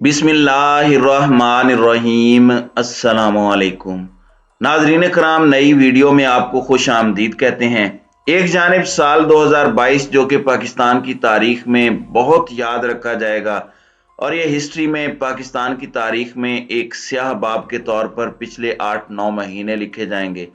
बिस्मिल्लाहिर्रहमानिर्रहीम। अस्सलामुअलैकुम नाजरीन कराम, नई वीडियो में आपको खुश आमदीद कहते हैं। एक जानिब साल 2022 जो कि पाकिस्तान की तारीख में बहुत याद रखा जाएगा और ये हिस्ट्री में पाकिस्तान की तारीख में एक स्याह बाब के तौर पर पिछले 8-9 महीने लिखे जाएंगे।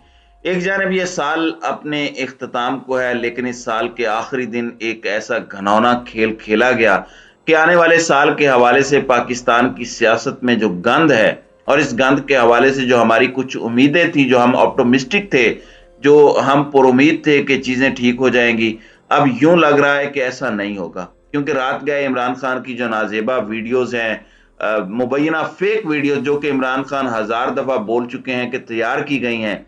एक जानिब ये साल अपने इख्तिताम को है, लेकिन इस साल के आखिरी दिन एक ऐसा घनौना खेल खेला गया कि आने वाले साल के हवाले से पाकिस्तान की सियासत में जो गंद है और इस गंद के हवाले से जो हमारी कुछ उम्मीदें थी, जो हम ऑप्टोमिस्टिक थे, जो हम पुरुमीद थे कि चीजें ठीक हो जाएंगी, अब यूं लग रहा है कि ऐसा नहीं होगा। क्योंकि रात गए इमरान खान की जो नाजेबा वीडियोज हैं, मुबैना फेक वीडियो जो कि इमरान खान 1000 दफा बोल चुके हैं कि तैयार की गई हैं,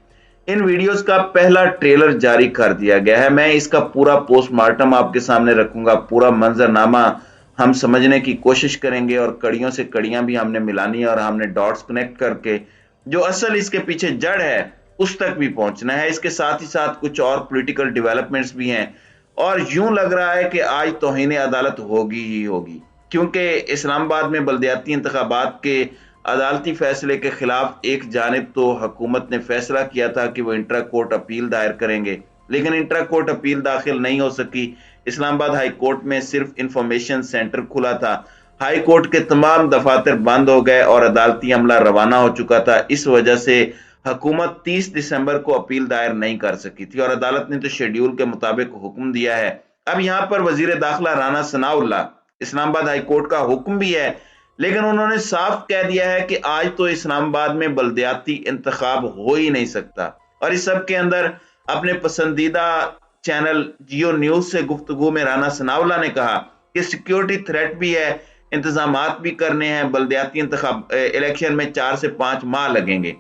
इन वीडियोस का पहला ट्रेलर जारी कर दिया गया है। मैं इसका पूरा पोस्टमार्टम आपके सामने रखूंगा, पूरा मंजरनामा हम समझने की कोशिश करेंगे और कड़ियों से कड़ियां भी हमने मिलानी है और हमने डॉट्स कनेक्ट करके जो असल इसके पीछे जड़ है उस तक भी पहुंचना है। इसके साथ ही साथ कुछ और पॉलिटिकल डेवलपमेंट्स भी हैं और यूं लग रहा है कि आज तौहीन अदालत होगी ही होगी, क्योंकि इस्लामाबाद में बल्दियाती इंतखाबात के अदालती फैसले के खिलाफ एक जानिब तो हुकूमत ने फैसला किया था कि वो इंट्रा कोर्ट अपील दायर करेंगे, लेकिन इंट्रा कोर्ट अपील दाखिल नहीं हो सकी। इस्लामाबाद हाई कोर्ट में सिर्फ इंफॉर्मेशन सेंटर खुला था। हाई कोर्ट के तमाम दफातर बंद हो गए और अदालती अमला रवाना हो चुका था। इस वजह से हुकूमत 30 दिसंबर को अपील दायर नहीं कर सकी थी और अदालत ने तो शेड्यूल के मुताबिक हुक्म दिया है। अब यहाँ पर वजीर दाखिला राना सनाउल्लाह, इस्लामाबाद हाई कोर्ट का हुक्म भी है, लेकिन उन्होंने साफ कह दिया है कि आज तो इस्लामाबाद में बल्दियाती इंतखाब हो ही नहीं सकता। और इस सब के अंदर अपने पसंदीदा चैनल जियो न्यूज से गुफ्तगू में राना सनाउल्लाह ने कहा कि सिक्योरिटी थ्रेट भी है, इंतजामात भी करने हैं, बल्दियाती इंतखाब इलेक्शन में 4 से 5 माह लगेंगे।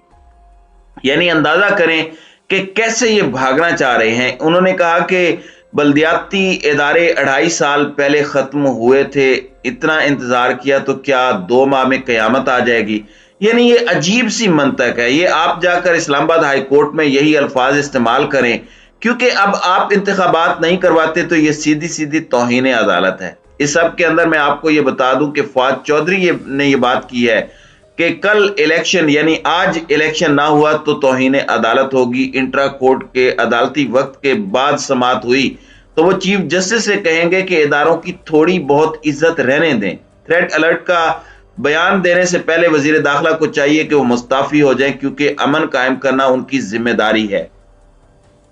यानी अंदाजा करें कि कैसे ये भागना चाह रहे हैं। उन्होंने कहा कि बल्दियाती इदारे 2.5 साल पहले खत्म हुए थे, इतना इंतजार किया तो क्या 2 माह में कयामत आ जाएगी? यानी ये अजीब सी मंतक है। ये आप जाकर इस्लामाबाद हाई कोर्ट में यही अल्फाज इस्तेमाल करें, क्योंकि अब आप इंतखाबात नहीं करवाते तो ये सीधी सीधी तौहीन अदालत है। इस सब के अंदर मैं आपको ये बता दूं कि फवाद चौधरी ने ये बात की है कि कल इलेक्शन यानी आज इलेक्शन ना हुआ तो तौहीन अदालत होगी। इंट्रा कोर्ट के अदालती वक्त के बाद समाअत हुई तो वो चीफ जस्टिस से कहेंगे कि इदारों की थोड़ी बहुत इज्जत रहने दें। थ्रेट अलर्ट का बयान देने से पहले वजीर दाखिला को चाहिए कि वो मुस्ताफी हो जाएं, क्योंकि अमन कायम करना उनकी जिम्मेदारी है।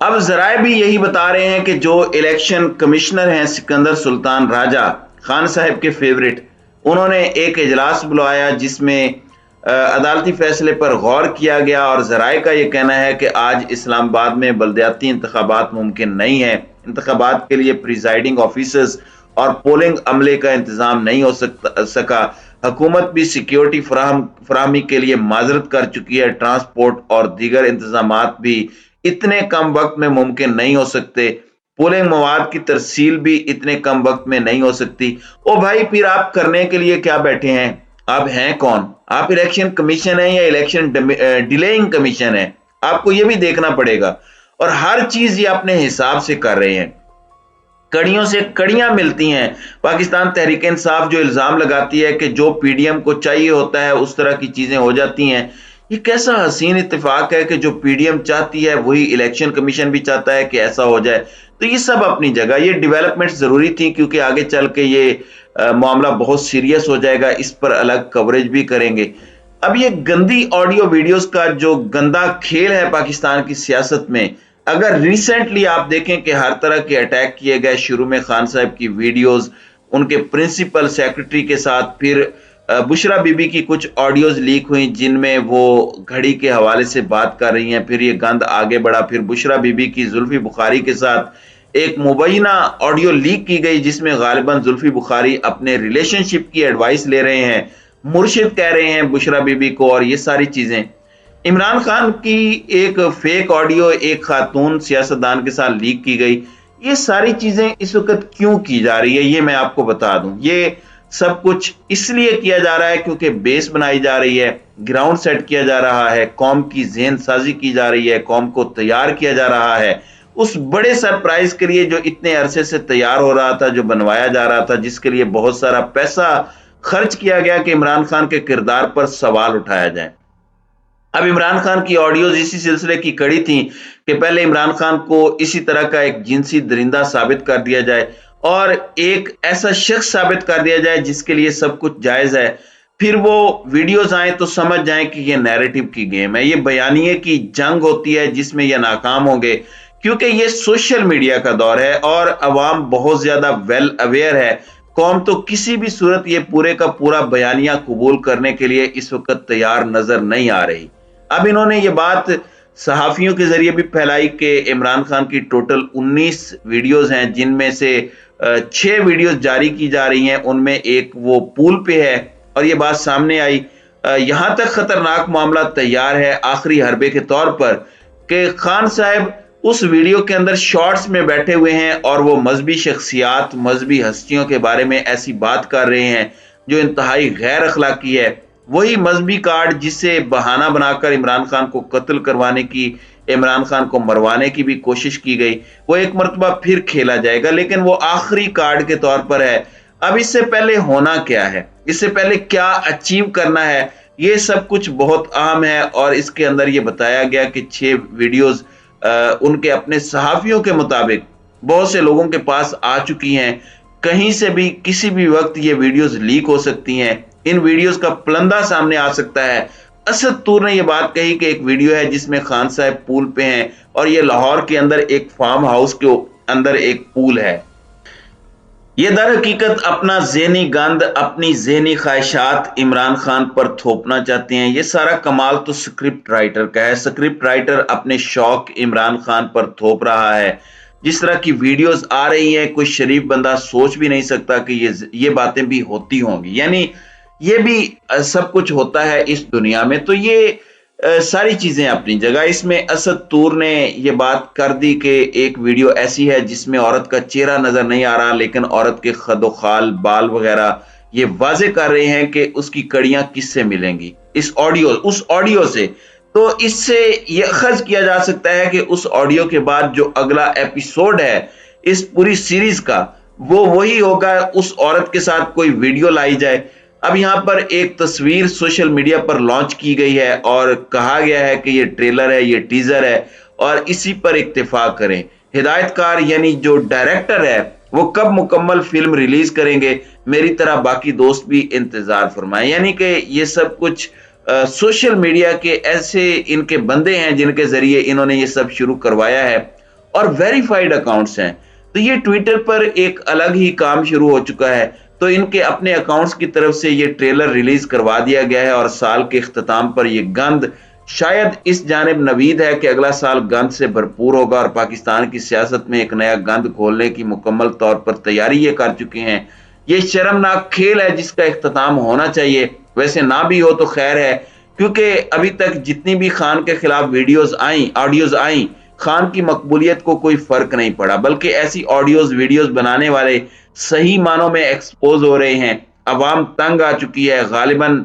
अब जराए भी यही बता रहे हैं कि जो इलेक्शन कमिश्नर हैं सिकंदर सुल्तान राजा, खान साहब के फेवरेट, उन्होंने एक इजलास बुलाया जिसमें अदालती फैसले पर गौर किया गया और जराए का यह कहना है कि आज इस्लामाबाद में बल्दियाती इंतखाबात मुमकिन नहीं है। इंतखाबात के लिए प्रिजाइडिंग ऑफिसर्स और पोलिंग अमले का इंतजाम नहीं हो सका। हुकूमत भी सिक्योरिटी फराहमी के लिए माजरत कर चुकी है। ट्रांसपोर्ट और दीगर इंतजामात भी इतने कम वक्त में मुमकिन नहीं हो सकते। पोलिंग मवाद की तरसील भी इतने कम वक्त में नहीं हो सकती। ओ भाई, फिर आप करने के लिए क्या बैठे हैं? आप हैं कौन? आप इलेक्शन कमीशन है या इलेक्शन डिलेइंग कमीशन है? आपको यह भी देखना पड़ेगा। और हर चीज ये अपने हिसाब से कर रहे हैं, कड़ियों से कड़ियां मिलती हैं। पाकिस्तान तहरीक इंसाफ जो इल्जाम लगाती है कि जो पीडीएम को चाहिए होता है उस तरह की चीजें हो जाती हैं, ये कैसा हसीन इत्तेफाक है कि जो पीडीएम चाहती है वही इलेक्शन कमीशन भी चाहता है कि ऐसा हो जाए। तो ये सब अपनी जगह, ये डेवलपमेंट जरूरी थी क्योंकि आगे चल के ये मामला बहुत सीरियस हो जाएगा। इस पर अलग कवरेज भी करेंगे। अब ये गंदी ऑडियो वीडियोस का जो गंदा खेल है पाकिस्तान की सियासत में, अगर रिसेंटली आप देखें कि हर तरह के अटैक किए गए, शुरू में खान साहब की वीडियोस, उनके प्रिंसिपल सेक्रेटरी के साथ, फिर बुशरा बीबी की कुछ ऑडियोज लीक हुई जिनमें वो घड़ी के हवाले से बात कर रही हैं, फिर ये गंद आगे बढ़ा, फिर बुशरा बीबी की जुल्फी बुखारी के साथ एक मुबैना ऑडियो लीक की गई जिसमें गालिबन जुल्फी बुखारी अपने रिलेशनशिप की एडवाइस ले रहे हैं, मुर्शिद कह रहे हैं बुशरा बीबी को, और ये सारी चीजें। इमरान खान की एक फेक ऑडियो एक खातून सियासतदान के साथ लीक की गई। ये सारी चीजें इस वक्त क्यों की जा रही है ये मैं आपको बता दूं। ये सब कुछ इसलिए किया जा रहा है क्योंकि बेस बनाई जा रही है, ग्राउंड सेट किया जा रहा है, कौम की ज़हन साजी की जा रही है, कौम को तैयार किया जा रहा है उस बड़े सरप्राइज के लिए जो इतने अरसे से तैयार हो रहा था, जो बनवाया जा रहा था, जिसके लिए बहुत सारा पैसा खर्च किया गया कि इमरान खान के किरदार पर सवाल उठाया जाए। अब इमरान खान की ऑडियोज इसी सिलसिले की कड़ी थी कि पहले इमरान खान को इसी तरह का एक जिनसी दरिंदा साबित कर दिया जाए और एक ऐसा शख्स साबित कर दिया जाए जिसके लिए सब कुछ जायज है, फिर वो वीडियोज आए तो समझ जाएं कि ये नैरेटिव की गेम है, ये बयानिए की जंग होती है जिसमें ये नाकाम होंगे, क्योंकि ये सोशल मीडिया का दौर है और अवाम बहुत ज्यादा वेल अवेयर है। कौम तो किसी भी सूरत ये पूरे का पूरा बयानिया कबूल करने के लिए इस वक्त तैयार नजर नहीं आ रही। अब इन्होंने ये बात सहाफियों के जरिए भी फैलाई कि इमरान खान की टोटल 19 वीडियोज हैं, जिनमें से 6 वीडियोज जारी की जा रही हैं, उनमें एक वो पूल पे है और ये बात सामने आई। यहां तक खतरनाक मामला तैयार है आखिरी हरबे के तौर पर कि खान साहब उस वीडियो के अंदर शॉर्ट्स में बैठे हुए हैं और वो मजहबी शख्सियात, मजहबी हस्तियों के बारे में ऐसी बात कर रहे हैं जो इंतहाई गैर अखलाकी है। वही मजहबी कार्ड जिसे बहाना बनाकर इमरान खान को कत्ल करवाने की, इमरान खान को मरवाने की भी कोशिश की गई, वो एक मरतबा फिर खेला जाएगा, लेकिन वो आखिरी कार्ड के तौर पर है। अब इससे पहले होना क्या है, इससे पहले क्या अचीव करना है, ये सब कुछ बहुत अहम है। और इसके अंदर ये बताया गया कि 6 वीडियोज उनके अपने सहाफियों के मुताबिक बहुत से लोगों के पास आ चुकी हैं। कहीं से भी किसी भी वक्त ये वीडियोस लीक हो सकती हैं, इन वीडियोस का पलंदा सामने आ सकता है। असद तूर ने ये बात कही कि एक वीडियो है जिसमें खान साहब पूल पे हैं और ये लाहौर के अंदर एक फार्म हाउस के अंदर एक पूल है। ये दर हकीकत अपना ज़हनी गंद, अपनी ज़हनी ख्वाहिशात इमरान खान पर थोपना चाहते हैं। ये सारा कमाल तो स्क्रिप्ट राइटर का है। स्क्रिप्ट राइटर अपने शौक इमरान खान पर थोप रहा है। जिस तरह की वीडियोस आ रही हैं, कोई शरीफ बंदा सोच भी नहीं सकता कि ये बातें भी होती होंगी, यानी ये भी सब कुछ होता है इस दुनिया में। तो ये सारी चीजें अपनी जगह। इसमें असद तूर ने ये बात कर दी कि एक वीडियो ऐसी है जिसमें औरत का चेहरा नजर नहीं आ रहा, लेकिन औरत के खदोखाल, बाल वगैरह ये वाजे कर रहे हैं कि उसकी कड़ियां किससे मिलेंगी, इस ऑडियो, उस ऑडियो से। तो इससे ये अखज किया जा सकता है कि उस ऑडियो के बाद जो अगला एपिसोड है इस पूरी सीरीज का, वो वही होगा, उस औरत के साथ कोई वीडियो लाई जाए। अब यहां पर एक तस्वीर सोशल मीडिया पर लॉन्च की गई है और कहा गया है कि ये ट्रेलर है, ये टीजर है और इसी पर इत्तेफाक करें। हिदायतकार यानी जो डायरेक्टर है वो कब मुकम्मल फिल्म रिलीज करेंगे, मेरी तरह बाकी दोस्त भी इंतजार फरमाएं। यानी कि ये सब कुछ सोशल मीडिया के ऐसे इनके बंदे हैं जिनके जरिए इन्होंने ये सब शुरू करवाया है और वेरीफाइड अकाउंट्स हैं। तो ये ट्विटर पर एक अलग ही काम शुरू हो चुका है। तो इनके अपने अकाउंट्स की तरफ से ये ट्रेलर रिलीज करवा दिया गया है और साल के इख्तिताम पर ये गंद शायद इस जानिब नवीद है कि अगला साल गंद से भरपूर होगा और पाकिस्तान की सियासत में एक नया गंद खोलने की मुकम्मल तौर पर तैयारी ये कर चुके हैं। ये शर्मनाक खेल है जिसका इख्तिताम होना चाहिए। वैसे ना भी हो तो खैर है, क्योंकि अभी तक जितनी भी खान के खिलाफ वीडियोज आई, ऑडियोज आई, खान की मकबूलियत को कोई फर्क नहीं पड़ा, बल्कि ऐसी ऑडियोज वीडियोज बनाने वाले सही मानों में एक्सपोज हो रहे हैं। अवाम तंग आ चुकी है। गालिबन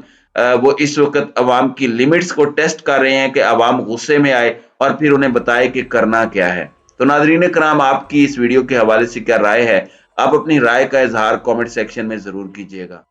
वो इस वक्त अवाम की लिमिट्स को टेस्ट कर रहे हैं कि अवाम गुस्से में आए और फिर उन्हें बताए कि करना क्या है। तो नाज़रीन कराम, आपकी इस वीडियो के हवाले से क्या राय है? आप अपनी राय का इजहार कमेंट सेक्शन में जरूर कीजिएगा।